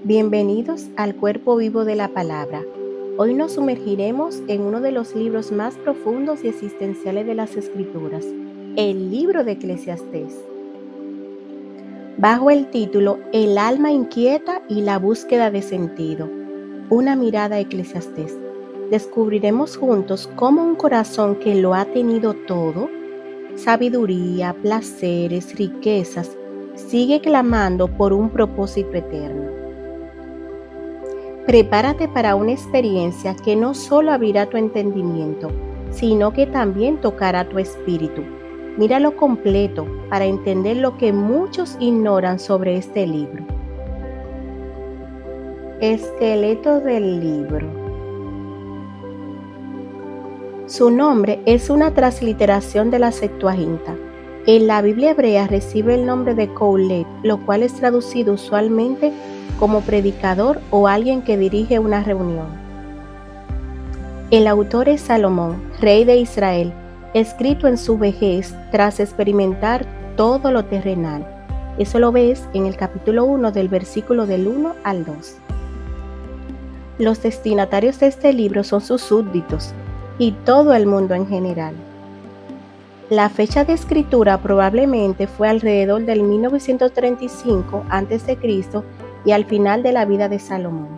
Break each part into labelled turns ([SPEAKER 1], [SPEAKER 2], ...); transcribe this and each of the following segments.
[SPEAKER 1] Bienvenidos al Cuerpo Vivo de la Palabra. Hoy nos sumergiremos en uno de los libros más profundos y existenciales de las Escrituras, el libro de Eclesiastés. Bajo el título El alma inquieta y la búsqueda de sentido, una mirada a Eclesiastés, descubriremos juntos cómo un corazón que lo ha tenido todo, sabiduría, placeres, riquezas, sigue clamando por un propósito eterno. Prepárate para una experiencia que no solo abrirá tu entendimiento, sino que también tocará tu espíritu. Míralo completo para entender lo que muchos ignoran sobre este libro. Esqueleto del libro. Su nombre es una transliteración de la Septuaginta. En la Biblia hebrea recibe el nombre de Coulet, lo cual es traducido usualmente como predicador o alguien que dirige una reunión. El autor es Salomón, rey de Israel, escrito en su vejez tras experimentar todo lo terrenal. Eso lo ves en el capítulo 1 del versículo del 1 al 2. Los destinatarios de este libro son sus súbditos y todo el mundo en general. La fecha de escritura probablemente fue alrededor del 1935 a.C. y al final de la vida de Salomón.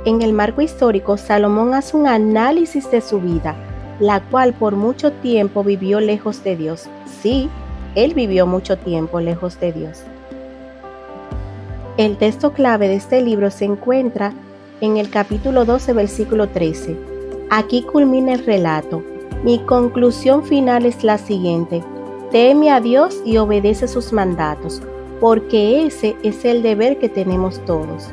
[SPEAKER 1] En el marco histórico, Salomón hace un análisis de su vida, la cual por mucho tiempo vivió lejos de Dios. Sí, él vivió mucho tiempo lejos de Dios. El texto clave de este libro se encuentra en el capítulo 12, versículo 13. Aquí culmina el relato. Mi conclusión final es la siguiente: teme a Dios y obedece sus mandatos, porque ese es el deber que tenemos todos.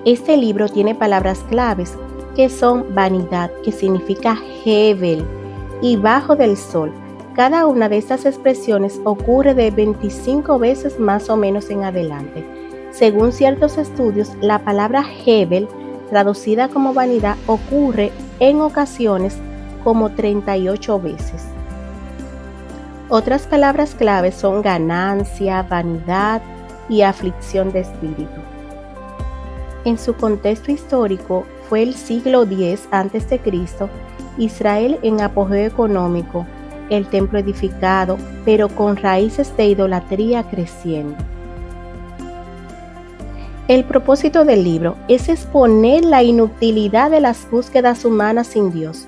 [SPEAKER 1] Este libro tiene palabras claves que son vanidad, que significa Hebel, y bajo del sol. Cada una de estas expresiones ocurre de 25 veces más o menos en adelante. Según ciertos estudios, la palabra Hebel, traducida como vanidad, ocurre en ocasiones como 38 veces. Otras palabras claves son ganancia, vanidad y aflicción de espíritu. En su contexto histórico fue el siglo X a.C., Israel en apogeo económico, el templo edificado, pero con raíces de idolatría creciendo. El propósito del libro es exponer la inutilidad de las búsquedas humanas sin Dios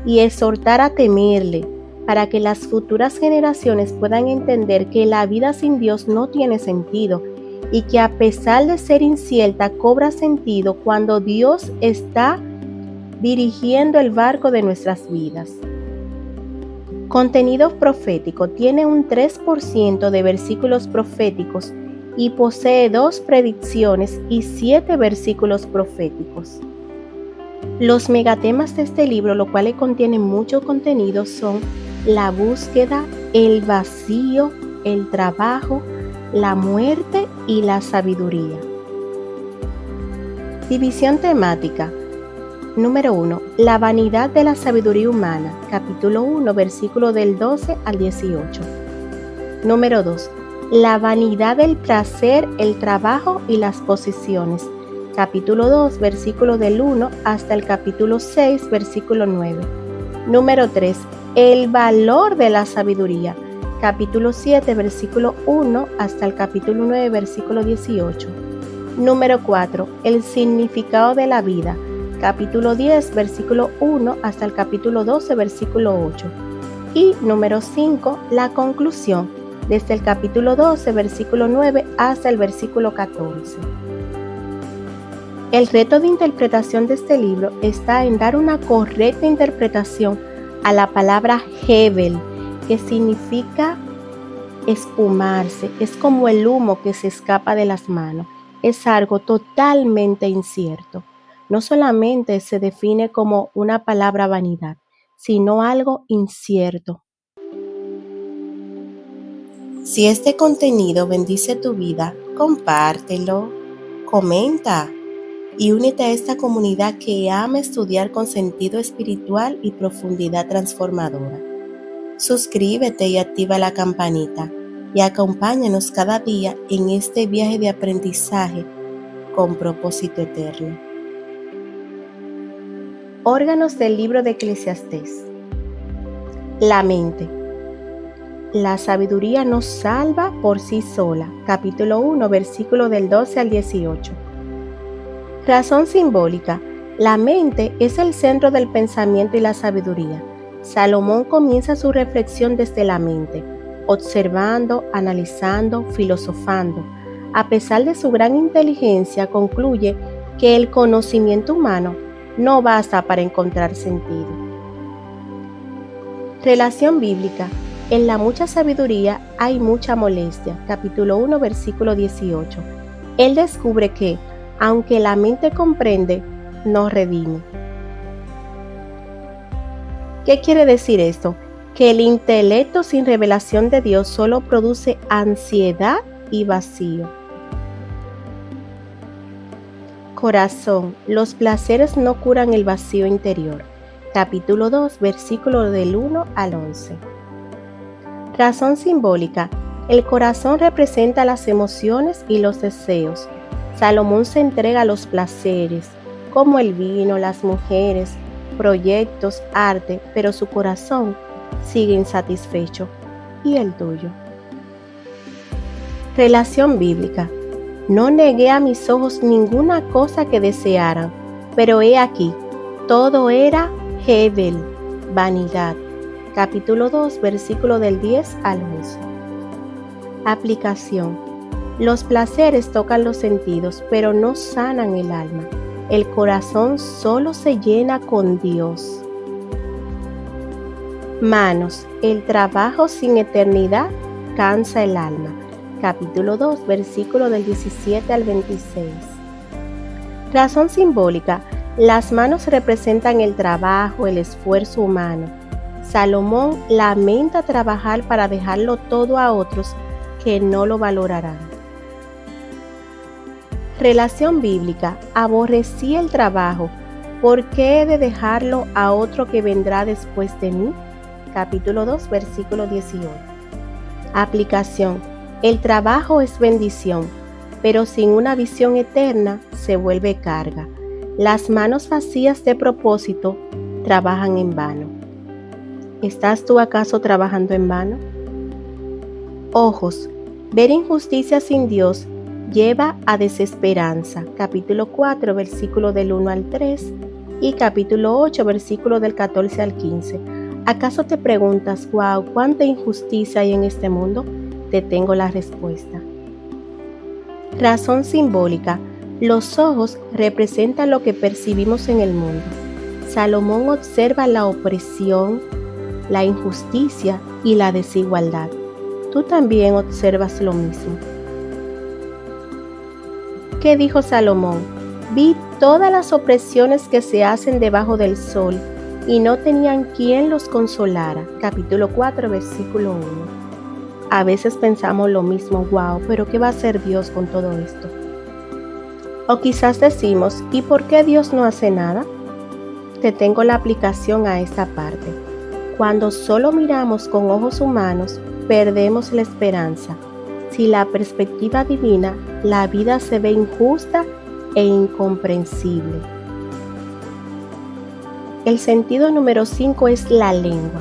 [SPEAKER 1] y exhortar a temerle, para que las futuras generaciones puedan entender que la vida sin Dios no tiene sentido y que a pesar de ser incierta cobra sentido cuando Dios está dirigiendo el barco de nuestras vidas. Contenido profético: tiene un 3% de versículos proféticos y posee 2 predicciones y 7 versículos proféticos. Los megatemas de este libro, lo cual contiene mucho contenido, son la búsqueda, el vacío, el trabajo, la muerte y la sabiduría. División temática. Número 1. La vanidad de la sabiduría humana. Capítulo 1, versículo del 12 al 18. Número 2. La vanidad del placer, el trabajo y las posesiones. Capítulo 2, versículo del 1 hasta el capítulo 6, versículo 9. Número 3. El valor de la sabiduría, capítulo 7, versículo 1 hasta el capítulo 9, versículo 18. Número 4. El significado de la vida, capítulo 10, versículo 1 hasta el capítulo 12, versículo 8. Y número 5. La conclusión, desde el capítulo 12, versículo 9 hasta el versículo 14. El reto de interpretación de este libro está en dar una correcta interpretación a la palabra Hebel, que significa espumarse. Es como el humo que se escapa de las manos. Es algo totalmente incierto. No solamente se define como una palabra vanidad, sino algo incierto. Si este contenido bendice tu vida, compártelo, comenta y únete a esta comunidad que ama estudiar con sentido espiritual y profundidad transformadora. Suscríbete y activa la campanita y acompáñanos cada día en este viaje de aprendizaje con propósito eterno. Órganos del libro de Eclesiastés. La mente. La sabiduría nos salva por sí sola. Capítulo 1, versículo del 12 al 18. Razón simbólica. La mente es el centro del pensamiento y la sabiduría. Salomón comienza su reflexión desde la mente, observando, analizando, filosofando. A pesar de su gran inteligencia, concluye que el conocimiento humano no basta para encontrar sentido. Relación bíblica. En la mucha sabiduría hay mucha molestia. Capítulo 1, versículo 18. Él descubre que, aunque la mente comprende, no redime. ¿Qué quiere decir esto? Que el intelecto sin revelación de Dios solo produce ansiedad y vacío. Corazón. Los placeres no curan el vacío interior. Capítulo 2, versículo del 1 al 11. Razón simbólica. El corazón representa las emociones y los deseos. Salomón se entrega a los placeres, como el vino, las mujeres, proyectos, arte, pero su corazón sigue insatisfecho. ¿Y el tuyo? Relación bíblica. No negué a mis ojos ninguna cosa que desearan, pero he aquí, todo era Hebel, vanidad. Capítulo 2, versículo del 10 al 11. Aplicación. Los placeres tocan los sentidos, pero no sanan el alma. El corazón solo se llena con Dios. Manos. El trabajo sin eternidad cansa el alma. Capítulo 2, versículo del 17 al 26. Razón simbólica. Las manos representan el trabajo, el esfuerzo humano. Salomón lamenta trabajar para dejarlo todo a otros que no lo valorarán. Relación bíblica. Aborrecí el trabajo. ¿Por qué he de dejarlo a otro que vendrá después de mí? Capítulo 2, versículo 18. Aplicación. El trabajo es bendición, pero sin una visión eterna se vuelve carga. Las manos vacías de propósito trabajan en vano. ¿Estás tú acaso trabajando en vano? Ojos. Ver injusticia sin Dios lleva a desesperanza. Capítulo 4, versículo del 1 al 3 y capítulo 8, versículo del 14 al 15. ¿Acaso te preguntas, wow, cuánta injusticia hay en este mundo? Te tengo la respuesta. Razón simbólica. Los ojos representan lo que percibimos en el mundo. Salomón observa la opresión, la injusticia y la desigualdad. Tú también observas lo mismo. ¿Qué dijo Salomón? Vi todas las opresiones que se hacen debajo del sol y no tenían quien los consolara. Capítulo 4, versículo 1. A veces pensamos lo mismo, wow, pero ¿qué va a hacer Dios con todo esto? O quizás decimos, ¿y por qué Dios no hace nada? Te tengo la aplicación a esta parte. Cuando solo miramos con ojos humanos, perdemos la esperanza. Si la perspectiva divina, la vida se ve injusta e incomprensible. El sentido número 5 es la lengua.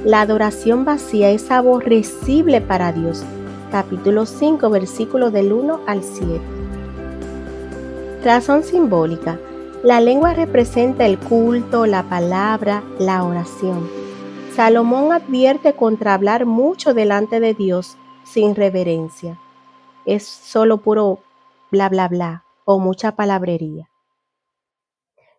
[SPEAKER 1] La adoración vacía es aborrecible para Dios. Capítulo 5, versículo del 1 al 7. Razón simbólica. La lengua representa el culto, la palabra, la oración. Salomón advierte contra hablar mucho delante de Dios sin reverencia. Es solo puro bla bla bla o mucha palabrería.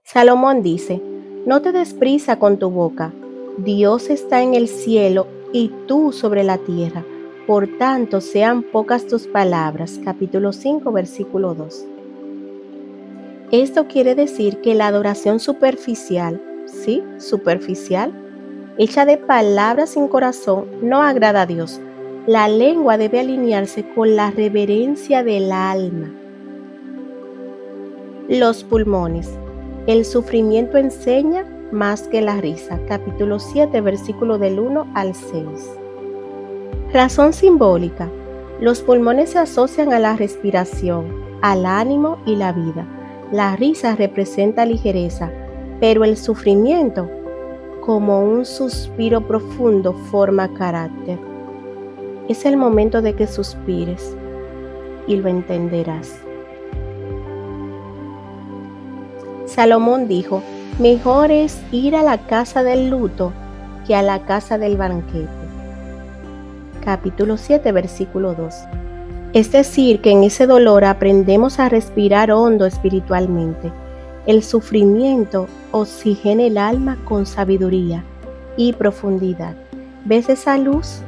[SPEAKER 1] Salomón dice, no te des prisa con tu boca. Dios está en el cielo y tú sobre la tierra. Por tanto, sean pocas tus palabras. Capítulo 5, versículo 2. Esto quiere decir que la adoración superficial, ¿sí? Superficial, hecha de palabras sin corazón, no agrada a Dios. La lengua debe alinearse con la reverencia del alma. Los pulmones. El sufrimiento enseña más que la risa. Capítulo 7, versículo del 1 al 6. Razón simbólica. Los pulmones se asocian a la respiración, al ánimo y la vida. La risa representa ligereza, pero el sufrimiento, como un suspiro profundo, forma carácter. Es el momento de que suspires y lo entenderás. Salomón dijo: mejor es ir a la casa del luto que a la casa del banquete. Capítulo 7, versículo 2. Es decir, que en ese dolor aprendemos a respirar hondo espiritualmente. El sufrimiento oxigena el alma con sabiduría y profundidad. ¿Ves esa luz?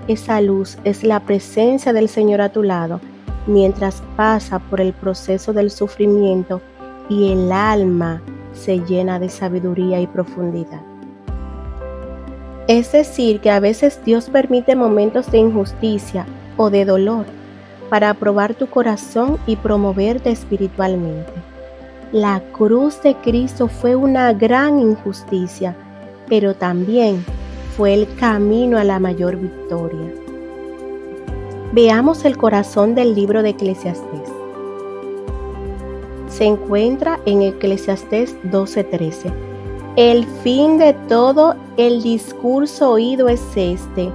[SPEAKER 1] Esa luz es la presencia del Señor a tu lado mientras pasa por el proceso del sufrimiento y el alma se llena de sabiduría y profundidad. Es decir, que a veces Dios permite momentos de injusticia o de dolor para probar tu corazón y promoverte espiritualmente. La cruz de Cristo fue una gran injusticia, pero también fue el camino a la mayor victoria. Veamos el corazón del libro de Eclesiastés. Se encuentra en Eclesiastés 12:13. El fin de todo el discurso oído es este: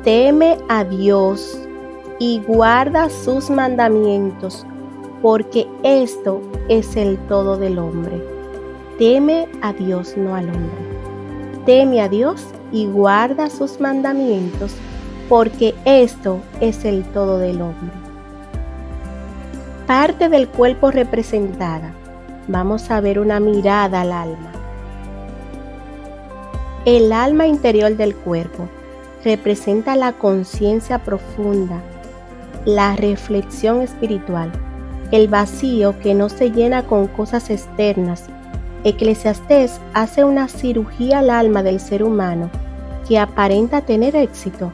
[SPEAKER 1] teme a Dios y guarda sus mandamientos, porque esto es el todo del hombre. Teme a Dios, no al hombre. Teme a Dios y guarda sus mandamientos, porque esto es el todo del hombre. Parte del cuerpo representada. Vamos a ver una mirada al alma. El alma interior del cuerpo representa la conciencia profunda, la reflexión espiritual, el vacío que no se llena con cosas externas. Eclesiastés hace una cirugía al alma del ser humano que aparenta tener éxito,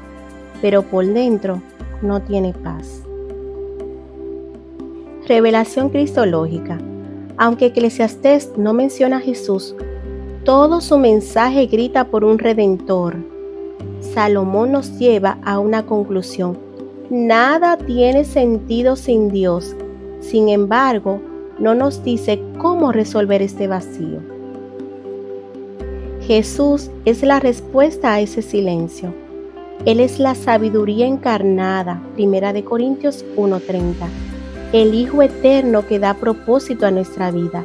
[SPEAKER 1] pero por dentro no tiene paz. Revelación cristológica. Aunque Eclesiastés no menciona a Jesús, todo su mensaje grita por un redentor. Salomón nos lleva a una conclusión: nada tiene sentido sin Dios. Sin embargo, no nos dice cómo resolver este vacío. Jesús es la respuesta a ese silencio. Él es la sabiduría encarnada, 1 Corintios 1:30. El Hijo eterno que da propósito a nuestra vida.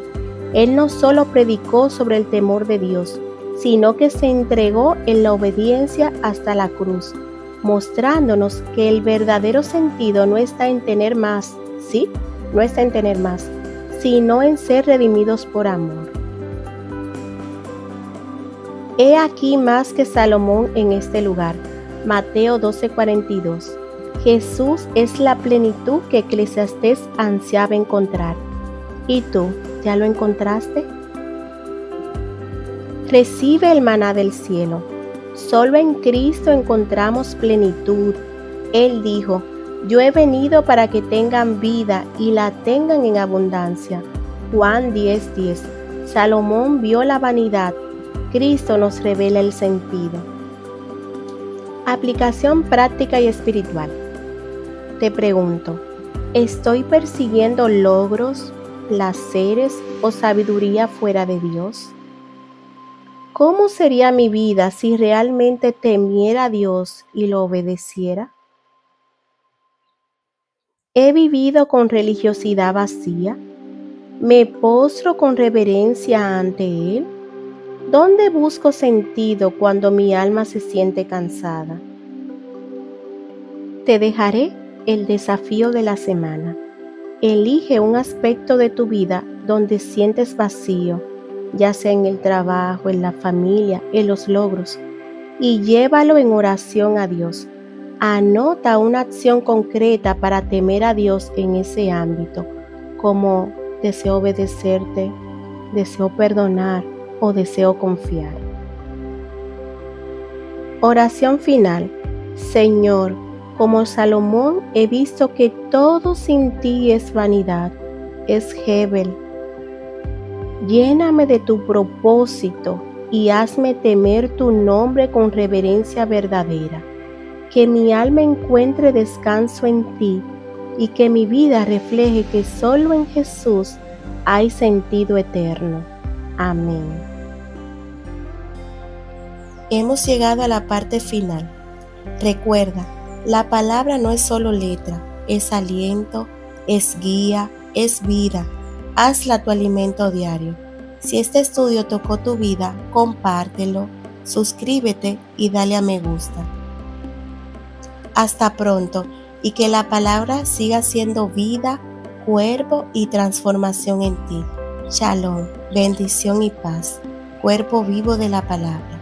[SPEAKER 1] Él no solo predicó sobre el temor de Dios, sino que se entregó en la obediencia hasta la cruz, mostrándonos que el verdadero sentido no está en tener más, ¿sí? No está en tener más, sino en ser redimidos por amor. He aquí más que Salomón en este lugar. Mateo 12:42. Jesús es la plenitud que Eclesiastés ansiaba encontrar. ¿Y tú, ya lo encontraste? Recibe el maná del cielo. Solo en Cristo encontramos plenitud. Él dijo: yo he venido para que tengan vida y la tengan en abundancia. Juan 10:10. Salomón vio la vanidad. Cristo nos revela el sentido. Aplicación práctica y espiritual. Te pregunto, ¿estoy persiguiendo logros, placeres o sabiduría fuera de Dios? ¿Cómo sería mi vida si realmente temiera a Dios y lo obedeciera? ¿He vivido con religiosidad vacía? ¿Me postro con reverencia ante Él? ¿Dónde busco sentido cuando mi alma se siente cansada? Te dejaré el desafío de la semana. Elige un aspecto de tu vida donde sientes vacío, ya sea en el trabajo, en la familia, en los logros, y llévalo en oración a Dios. Anota una acción concreta para temer a Dios en ese ámbito, como deseo obedecerte, deseo perdonar o deseo confiar. Oración final. Señor, como Salomón he visto que todo sin ti es vanidad, es Hebel. Lléname de tu propósito y hazme temer tu nombre con reverencia verdadera. que mi alma encuentre descanso en ti y que mi vida refleje que solo en Jesús hay sentido eterno. Amén. Hemos llegado a la parte final. Recuerda, la palabra no es solo letra, es aliento, es guía, es vida. Hazla tu alimento diario. Si este estudio tocó tu vida, compártelo, suscríbete y dale a me gusta. Hasta pronto y que la palabra siga siendo vida, cuerpo y transformación en ti. Shalom, bendición y paz. Cuerpo vivo de la palabra.